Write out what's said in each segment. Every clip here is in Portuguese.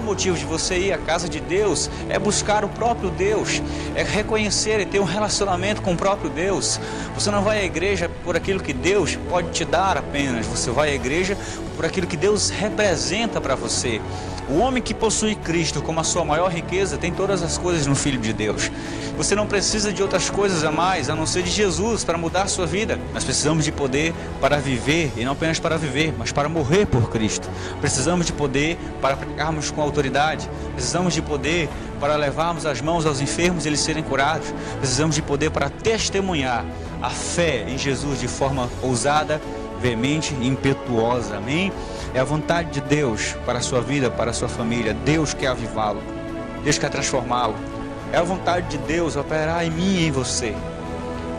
motivo de você ir à casa de Deus é buscar o próprio Deus, é reconhecer e ter um relacionamento com o próprio Deus. Você não vai à igreja por aquilo que Deus pode te dar apenas, você vai à igreja por aquilo que Deus representa para você. O homem que possui Cristo como a sua maior riqueza tem todas as coisas no Filho de Deus. Você não precisa de outras coisas a mais, a não ser de Jesus para mudar a sua vida. Nós precisamos de poder para viver, e não apenas para viver, mas para morrer por Cristo. Precisamos de poder para pregarmos com autoridade. Precisamos de poder para levarmos as mãos aos enfermos e eles serem curados. Precisamos de poder para testemunhar a fé em Jesus de forma ousada, veemente e impetuosa. Amém? É a vontade de Deus para a sua vida, para a sua família. Deus quer avivá-lo, Deus quer transformá-lo. É a vontade de Deus operar em mim e em você.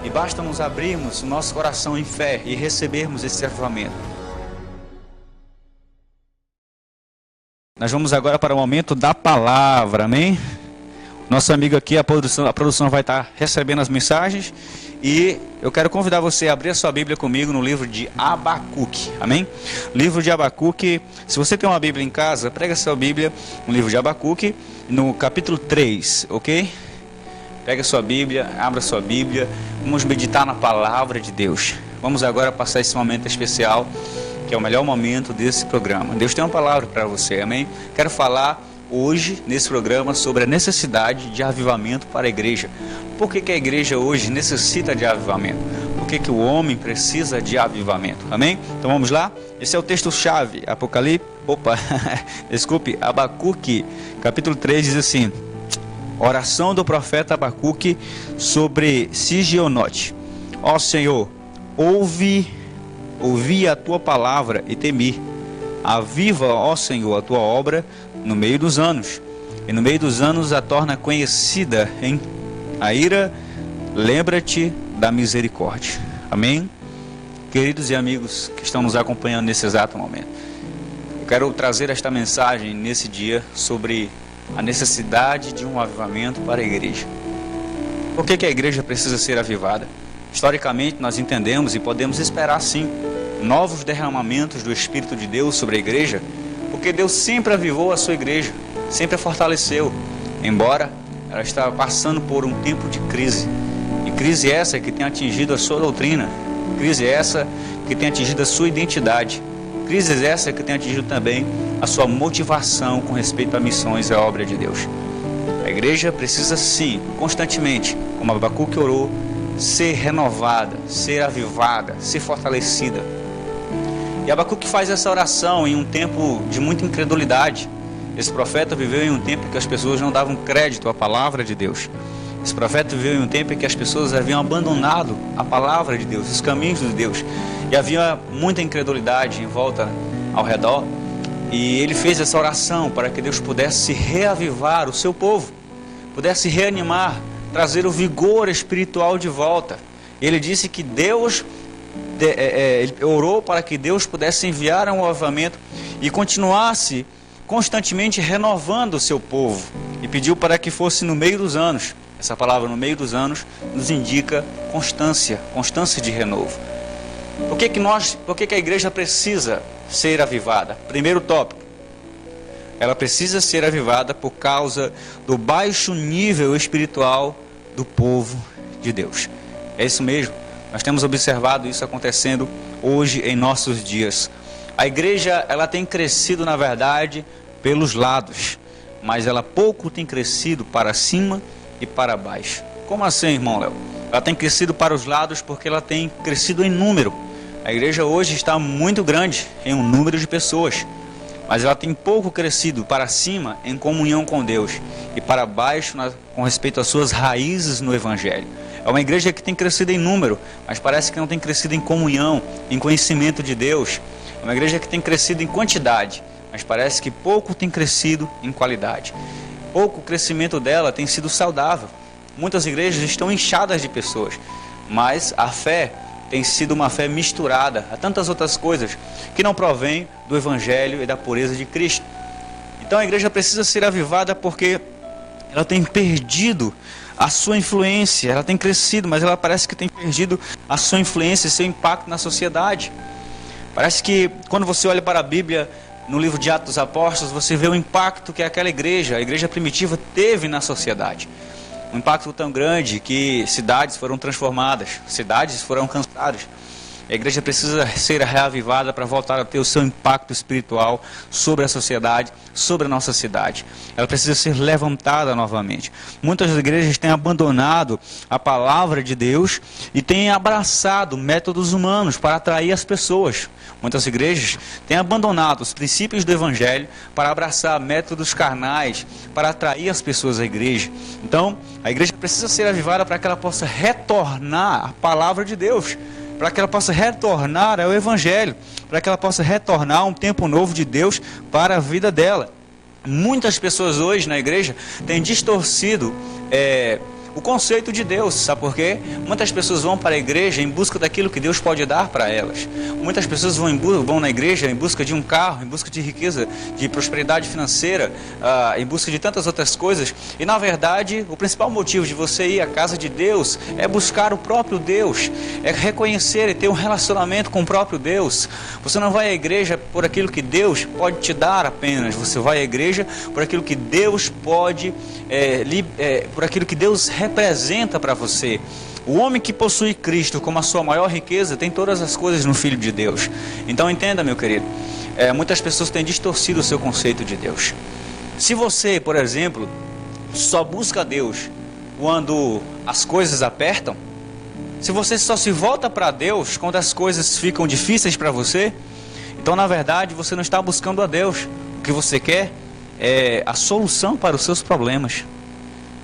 E basta nos abrirmos o nosso coração em fé e recebermos esse avivamento. Nós vamos agora para o momento da palavra, amém? Nosso amigo aqui, a produção vai estar recebendo as mensagens. E eu quero convidar você a abrir a sua Bíblia comigo no livro de Abacuque, amém? Livro de Abacuque, se você tem uma Bíblia em casa, prega a sua Bíblia no livro de Abacuque, no capítulo 3, ok? Pega a sua Bíblia, abra a sua Bíblia, vamos meditar na palavra de Deus. Vamos agora passar esse momento especial, que é o melhor momento desse programa. Deus tem uma palavra para você, amém? Quero falar hoje nesse programa sobre a necessidade de avivamento para a igreja. Por que a igreja hoje necessita de avivamento? Por que o homem precisa de avivamento? Amém? Então vamos lá? Esse é o texto-chave, Abacuque, capítulo 3 diz assim: oração do profeta Abacuque sobre Sigionote. Ó Senhor, ouvi a tua palavra e temi. Aviva, ó Senhor, a tua obra no meio dos anos, e no meio dos anos a torna conhecida em a ira, lembra-te da misericórdia. Amém? Queridos e amigos que estão nos acompanhando nesse exato momento, eu quero trazer esta mensagem nesse dia sobre a necessidade de um avivamento para a igreja. Por que a igreja precisa ser avivada? Historicamente nós entendemos e podemos esperar sim novos derramamentos do Espírito de Deus sobre a igreja, porque Deus sempre avivou a sua igreja, sempre a fortaleceu, embora ela estava passando por um tempo de crise. E crise essa que tem atingido a sua doutrina, crise essa que tem atingido a sua identidade, crise essa que tem atingido também a sua motivação com respeito a missões e à obra de Deus. A igreja precisa sim, constantemente, como Abacuque orou, ser renovada, ser avivada, ser fortalecida. E Abacuque faz essa oração em um tempo de muita incredulidade. Esse profeta viveu em um tempo em que as pessoas não davam crédito à palavra de Deus. Esse profeta viveu em um tempo em que as pessoas haviam abandonado a palavra de Deus, os caminhos de Deus. E havia muita incredulidade em volta ao redor. E ele fez essa oração para que Deus pudesse reavivar o seu povo, pudesse reanimar, trazer o vigor espiritual de volta. Ele disse que ele orou para que Deus pudesse enviar um avivamento e continuasse constantemente renovando o seu povo, e pediu para que fosse no meio dos anos. Essa palavra no meio dos anos nos indica constância de renovo. Por que a igreja precisa ser avivada? Primeiro tópico, ela precisa ser avivada por causa do baixo nível espiritual do povo de Deus. É isso mesmo, nós temos observado isso acontecendo hoje em nossos dias. A igreja, ela tem crescido, na verdade, pelos lados, mas ela pouco tem crescido para cima e para baixo. Como assim, irmão Léo? Ela tem crescido para os lados porque ela tem crescido em número. A igreja hoje está muito grande em um número de pessoas, mas ela tem pouco crescido para cima em comunhão com Deus e para baixo com respeito às suas raízes no Evangelho. É uma igreja que tem crescido em número, mas parece que não tem crescido em comunhão, em conhecimento de Deus. É uma igreja que tem crescido em quantidade, mas parece que pouco tem crescido em qualidade. Pouco crescimento dela tem sido saudável. Muitas igrejas estão inchadas de pessoas, mas a fé tem sido uma fé misturada a tantas outras coisas que não provém do Evangelho e da pureza de Cristo. Então a igreja precisa ser avivada porque ela tem perdido a sua influência. Ela tem crescido, mas ela parece que tem perdido a sua influência e seu impacto na sociedade. Parece que quando você olha para a Bíblia, no livro de Atos dos Apóstolos, você vê o impacto que aquela igreja, a igreja primitiva, teve na sociedade. Um impacto tão grande que cidades foram transformadas, cidades foram alcançadas. A igreja precisa ser reavivada para voltar a ter o seu impacto espiritual sobre a sociedade, sobre a nossa cidade. Ela precisa ser levantada novamente. Muitas igrejas têm abandonado a palavra de Deus e têm abraçado métodos humanos para atrair as pessoas. Muitas igrejas têm abandonado os princípios do Evangelho para abraçar métodos carnais, para atrair as pessoas à igreja. Então, a igreja precisa ser avivada para que ela possa retornar à palavra de Deus, para que ela possa retornar ao Evangelho, para que ela possa retornar a um tempo novo de Deus para a vida dela. Muitas pessoas hoje na igreja têm distorcido o conceito de Deus, sabe por quê? Muitas pessoas vão para a igreja em busca daquilo que Deus pode dar para elas. Muitas pessoas vão na igreja em busca de um carro, em busca de riqueza, de prosperidade financeira, em busca de tantas outras coisas. E na verdade, o principal motivo de você ir à casa de Deus é buscar o próprio Deus, é reconhecer e ter um relacionamento com o próprio Deus. Você não vai à igreja por aquilo que Deus pode te dar apenas, você vai à igreja por aquilo que Deus pode, por aquilo que Deus representa para você. O homem que possui Cristo como a sua maior riqueza tem todas as coisas no Filho de Deus. Então entenda, meu querido, muitas pessoas têm distorcido o seu conceito de Deus. Se você, por exemplo, só busca Deus quando as coisas apertam, se você só se volta para Deus quando as coisas ficam difíceis para você, então na verdade você não está buscando a Deus. O que você quer é a solução para os seus problemas.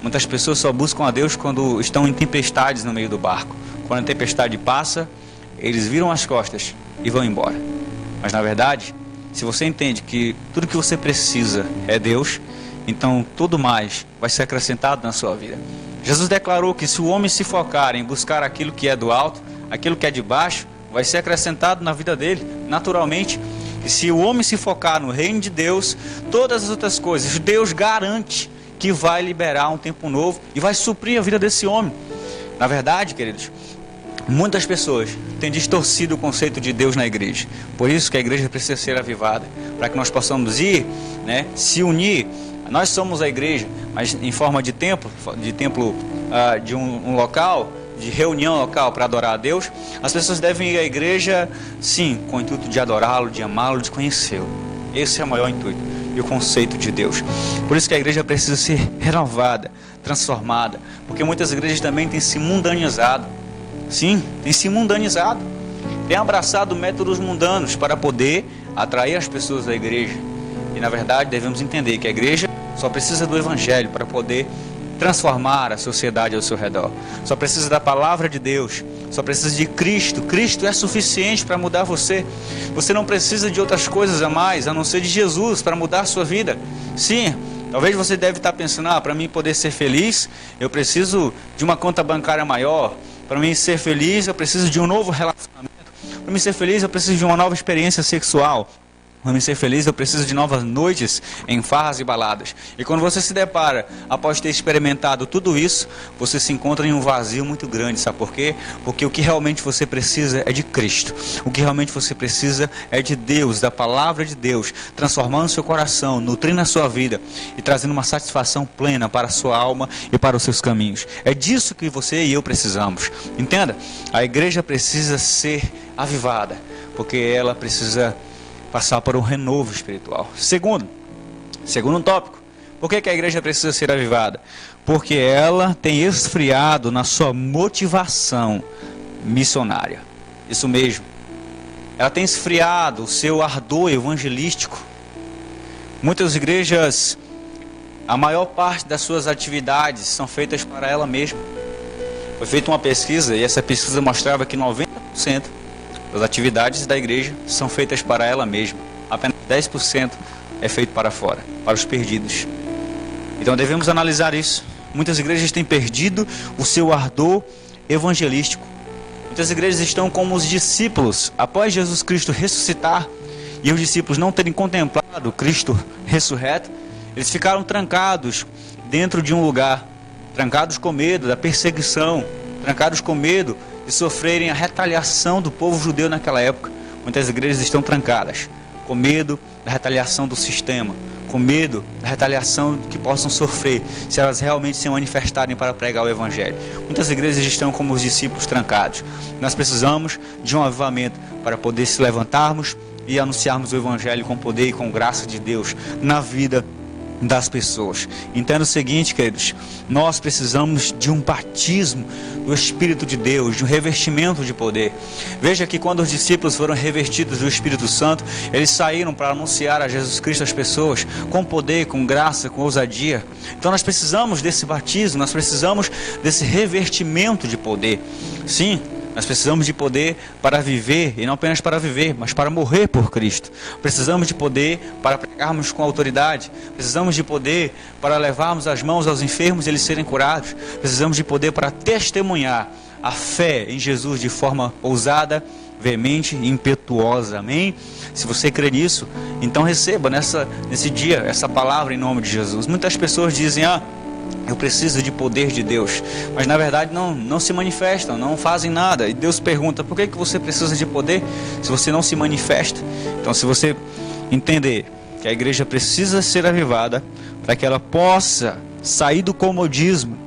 Muitas pessoas só buscam a Deus quando estão em tempestades no meio do barco. Quando a tempestade passa, eles viram as costas e vão embora. Mas na verdade, se você entende que tudo que você precisa é Deus, então tudo mais vai ser acrescentado na sua vida. Jesus declarou que se o homem se focar em buscar aquilo que é do alto, aquilo que é de baixo, vai ser acrescentado na vida dele, naturalmente. E se o homem se focar no reino de Deus, todas as outras coisas, Deus garante que vai liberar um tempo novo e vai suprir a vida desse homem. Na verdade, queridos, muitas pessoas têm distorcido o conceito de Deus na igreja. Por isso que a igreja precisa ser avivada, para que nós possamos ir, se unir. Nós somos a igreja, mas em forma de templo, de um local, de reunião local para adorar a Deus. As pessoas devem ir à igreja, sim, com o intuito de adorá-lo, de amá-lo, de conhecê-lo. Esse é o maior intuito e o conceito de Deus. Por isso que a igreja precisa ser renovada, transformada, porque muitas igrejas também têm se mundanizado. Sim, têm se mundanizado, têm abraçado métodos mundanos para poder atrair as pessoas da igreja. E na verdade devemos entender que a igreja só precisa do Evangelho para poder transformar a sociedade ao seu redor. Só precisa da palavra de Deus, só precisa de Cristo. Cristo é suficiente para mudar você. Você não precisa de outras coisas a mais, a não ser de Jesus para mudar a sua vida. Sim, talvez você deve estar pensando, para mim poder ser feliz, eu preciso de uma conta bancária maior. Para mim ser feliz, eu preciso de um novo relacionamento. Para mim ser feliz, eu preciso de uma nova experiência sexual. Para me ser feliz, eu preciso de novas noites em farras e baladas. E quando você se depara, após ter experimentado tudo isso, você se encontra em um vazio muito grande. Sabe por quê? Porque o que realmente você precisa é de Cristo. O que realmente você precisa é de Deus, da palavra de Deus, transformando seu coração, nutrindo a sua vida e trazendo uma satisfação plena para a sua alma e para os seus caminhos. É disso que você e eu precisamos. Entenda? A igreja precisa ser avivada, porque ela precisa passar por um renovo espiritual. Segundo tópico, por que a igreja precisa ser avivada? Porque ela tem esfriado na sua motivação missionária. Isso mesmo. Ela tem esfriado o seu ardor evangelístico. Muitas igrejas, a maior parte das suas atividades são feitas para ela mesma. Foi feita uma pesquisa e essa pesquisa mostrava que 90% as atividades da igreja são feitas para ela mesma. Apenas 10% é feito para fora, para os perdidos. Então devemos analisar isso. Muitas igrejas têm perdido o seu ardor evangelístico. Muitas igrejas estão como os discípulos, após Jesus Cristo ressuscitar, e os discípulos não terem contemplado Cristo ressurreto, eles ficaram trancados dentro de um lugar, trancados com medo da perseguição, trancados com medo de sofrerem a retaliação do povo judeu naquela época. Muitas igrejas estão trancadas com medo da retaliação do sistema, com medo da retaliação que possam sofrer se elas realmente se manifestarem para pregar o Evangelho. Muitas igrejas estão como os discípulos trancados. Nós precisamos de um avivamento para poder se levantarmos e anunciarmos o Evangelho com poder e com graça de Deus na vida das pessoas. Entenda o seguinte, queridos, nós precisamos de um batismo do Espírito de Deus, de um revestimento de poder. Veja que quando os discípulos foram revestidos do Espírito Santo, eles saíram para anunciar a Jesus Cristo às pessoas com poder, com graça, com ousadia. Então nós precisamos desse batismo, nós precisamos desse revestimento de poder. Sim, nós precisamos de poder para viver, e não apenas para viver, mas para morrer por Cristo. Precisamos de poder para pregarmos com autoridade. Precisamos de poder para levarmos as mãos aos enfermos e eles serem curados. Precisamos de poder para testemunhar a fé em Jesus de forma ousada, veemente e impetuosa. Amém? Se você crê nisso, então receba nesse dia essa palavra em nome de Jesus. Muitas pessoas dizem, eu preciso de poder de Deus, mas na verdade não se manifestam, não fazem nada. E Deus pergunta, por que você precisa de poder se você não se manifesta? Então, se você entender que a igreja precisa ser avivada para que ela possa sair do comodismo,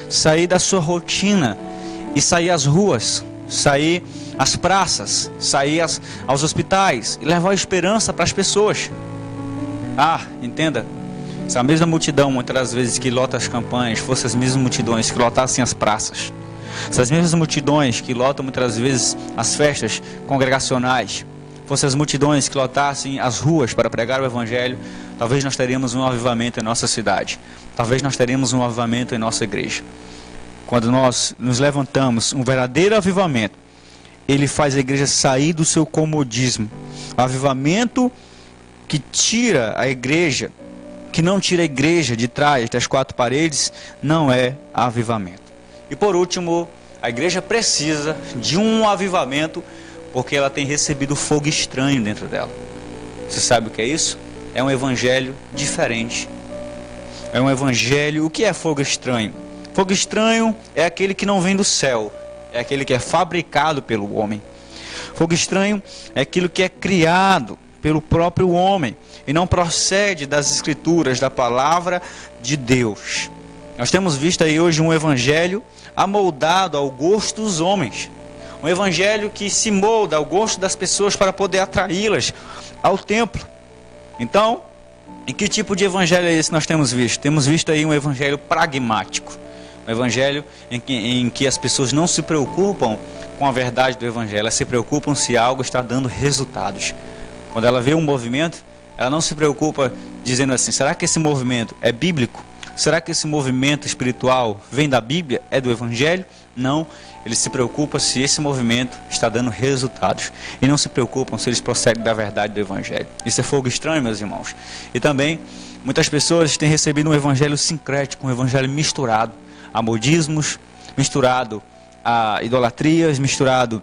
sair da sua rotina e sair às ruas, sair às praças, sair aos hospitais e levar esperança para as pessoas. Entenda, essa mesma multidão, muitas das vezes, que lota as campanhas, fossem as mesmas multidões que lotassem as praças, essas mesmas multidões que lotam muitas das vezes as festas congregacionais, fossem as multidões que lotassem as ruas para pregar o Evangelho, talvez nós teríamos um avivamento em nossa cidade, talvez nós teríamos um avivamento em nossa igreja. Quando nós nos levantamos, um verdadeiro avivamento, ele faz a igreja sair do seu comodismo. O avivamento que tira a igreja, que não tira a igreja de trás das quatro paredes, não é avivamento. E por último, a igreja precisa de um avivamento porque ela tem recebido fogo estranho dentro dela. Você sabe o que é isso? É um evangelho diferente. É um evangelho... O que é fogo estranho? Fogo estranho é aquele que não vem do céu, é aquele que é fabricado pelo homem. Fogo estranho é aquilo que é criado pelo próprio homem e não procede das escrituras, da palavra de Deus. Nós temos visto aí hoje um evangelho amoldado ao gosto dos homens, um evangelho que se molda ao gosto das pessoas para poder atraí-las ao templo. Então, em que tipo de evangelho é esse que nós temos visto? Temos visto aí um evangelho pragmático, um evangelho em que as pessoas não se preocupam com a verdade do evangelho, elas se preocupam se algo está dando resultados. Quando ela vê um movimento, ela não se preocupa dizendo assim, será que esse movimento é bíblico? Será que esse movimento espiritual vem da Bíblia? É do Evangelho? Não, eles se preocupam se esse movimento está dando resultados. E não se preocupam se eles procedem da verdade do Evangelho. Isso é fogo estranho, meus irmãos. E também, muitas pessoas têm recebido um Evangelho sincrético, um Evangelho misturado a modismos, misturado a idolatrias, misturado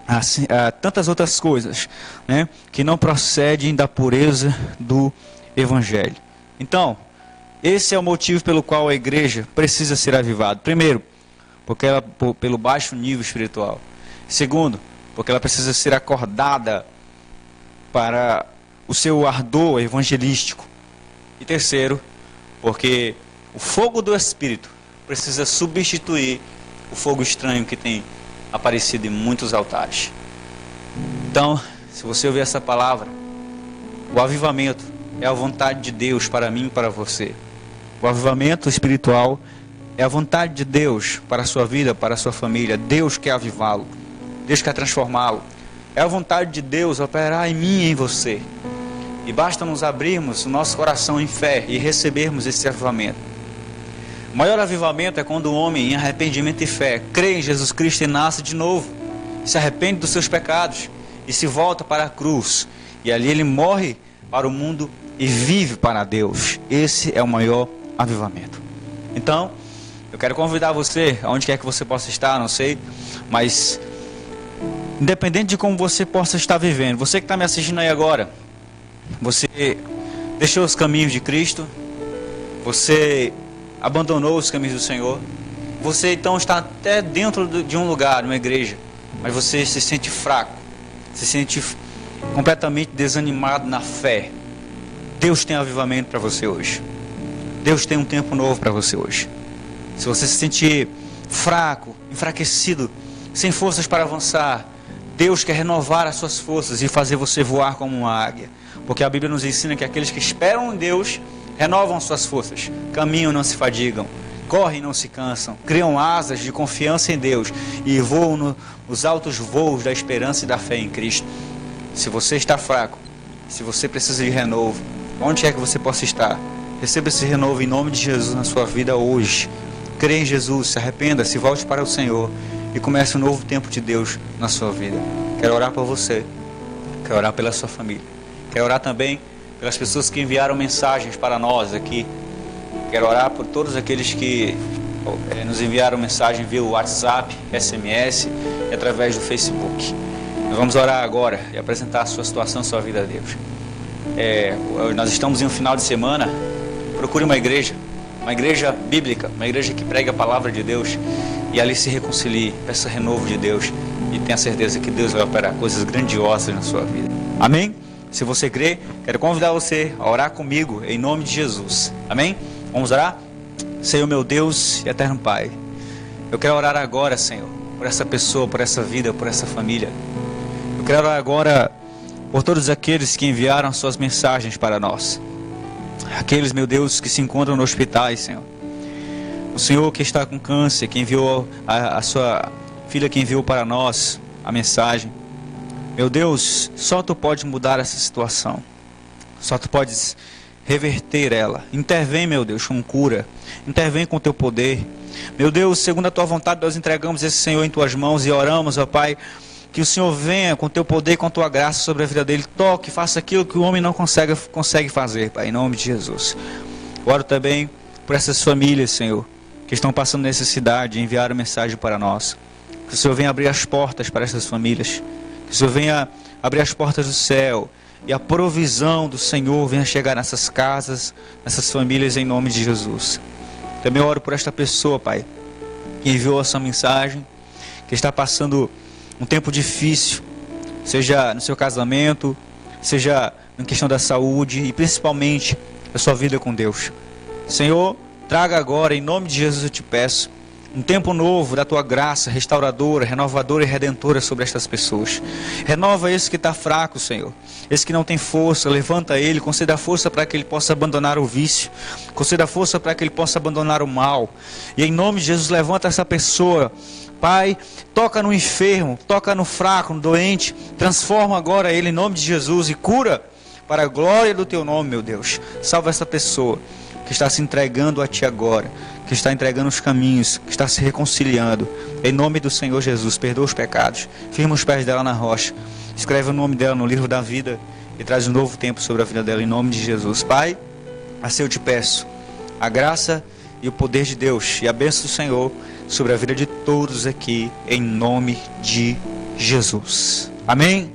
a tantas outras coisas, né, que não procedem da pureza do Evangelho. Então, esse é o motivo pelo qual a igreja precisa ser avivada. Primeiro, porque ela pelo baixo nível espiritual. Segundo, porque ela precisa ser acordada para o seu ardor evangelístico. E terceiro, porque o fogo do Espírito precisa substituir o fogo estranho que tem aparecido em muitos altares. Então, se você ouvir essa palavra, o avivamento é a vontade de Deus para mim e para você. O avivamento espiritual é a vontade de Deus para a sua vida, para a sua família. Deus quer avivá-lo, Deus quer transformá-lo. É a vontade de Deus operar em mim e em você. E basta nos abrirmos o nosso coração em fé e recebermos esse avivamento. O maior avivamento é quando o homem, em arrependimento e fé, crê em Jesus Cristo e nasce de novo, se arrepende dos seus pecados e se volta para a cruz. E ali ele morre para o mundo e vive para Deus. Esse é o maior avivamento. Então, eu quero convidar você, aonde quer que você possa estar, não sei, mas independente de como você possa estar vivendo, você que está me assistindo aí agora, você deixou os caminhos de Cristo, você abandonou os caminhos do Senhor, você então está até dentro de um lugar, uma igreja, mas você se sente fraco, se sente completamente desanimado na fé, Deus tem avivamento para você hoje. Deus tem um tempo novo para você hoje. Se você se sentir fraco, enfraquecido, sem forças para avançar, Deus quer renovar as suas forças e fazer você voar como uma águia. Porque a Bíblia nos ensina que aqueles que esperam em Deus renovam suas forças, caminham e não se fadigam, correm e não se cansam, criam asas de confiança em Deus e voam nos altos voos da esperança e da fé em Cristo. Se você está fraco, se você precisa de renovo, onde quer que você possa estar, receba esse renovo em nome de Jesus na sua vida hoje. Crê em Jesus, se arrependa, se volte para o Senhor e comece um novo tempo de Deus na sua vida. Quero orar por você, quero orar pela sua família, quero orar também pelas pessoas que enviaram mensagens para nós aqui. Quero orar por todos aqueles que nos enviaram mensagem via WhatsApp, SMS e através do Facebook. Nós vamos orar agora e apresentar a sua situação, a sua vida a Deus. Nós estamos em um final de semana. Procure uma igreja bíblica, uma igreja que pregue a palavra de Deus e ali se reconcilie, peça renovo de Deus e tenha certeza que Deus vai operar coisas grandiosas na sua vida. Amém? Se você crê, quero convidar você a orar comigo em nome de Jesus. Amém? Vamos orar? Senhor meu Deus e eterno Pai, eu quero orar agora, Senhor, por essa pessoa, por essa vida, por essa família. Eu quero orar agora por todos aqueles que enviaram suas mensagens para nós. Aqueles, meu Deus, que se encontram no hospital, Senhor. O Senhor que está com câncer, que enviou a sua filha, que enviou para nós a mensagem. Meu Deus, só Tu pode mudar essa situação. Só Tu podes reverter ela. Intervém, meu Deus, com cura. Intervém com Teu poder. Meu Deus, segundo a Tua vontade, nós entregamos esse Senhor em Tuas mãos e oramos, ó Pai, que o Senhor venha com Teu poder, com Tua graça sobre a vida dele. Toque, faça aquilo que o homem não consegue fazer, Pai, em nome de Jesus. Oro também por essas famílias, Senhor, que estão passando necessidade e enviaram mensagem para nós. Que o Senhor venha abrir as portas para essas famílias. Que o Senhor venha abrir as portas do céu e a provisão do Senhor venha chegar nessas casas, nessas famílias, em nome de Jesus. Também oro por esta pessoa, Pai, que enviou essa mensagem, que está passando um tempo difícil, seja no seu casamento, seja na questão da saúde e principalmente a sua vida com Deus. Senhor, traga agora, em nome de Jesus eu te peço, um tempo novo da Tua graça restauradora, renovadora e redentora sobre estas pessoas. Renova esse que está fraco, Senhor, esse que não tem força, levanta ele, conceda força para que ele possa abandonar o vício, conceda força para que ele possa abandonar o mal, e em nome de Jesus levanta essa pessoa, Pai, toca no enfermo, toca no fraco, no doente, transforma agora ele em nome de Jesus e cura para a glória do Teu nome, meu Deus. Salva essa pessoa que está se entregando a Ti agora, que está entregando os caminhos, que está se reconciliando. Em nome do Senhor Jesus, perdoa os pecados, firma os pés dela na rocha, escreve o nome dela no livro da vida e traz um novo tempo sobre a vida dela, em nome de Jesus. Pai, assim eu te peço, a graça e o poder de Deus e a bênção do Senhor sobre a vida de todos aqui, em nome de Jesus. Amém?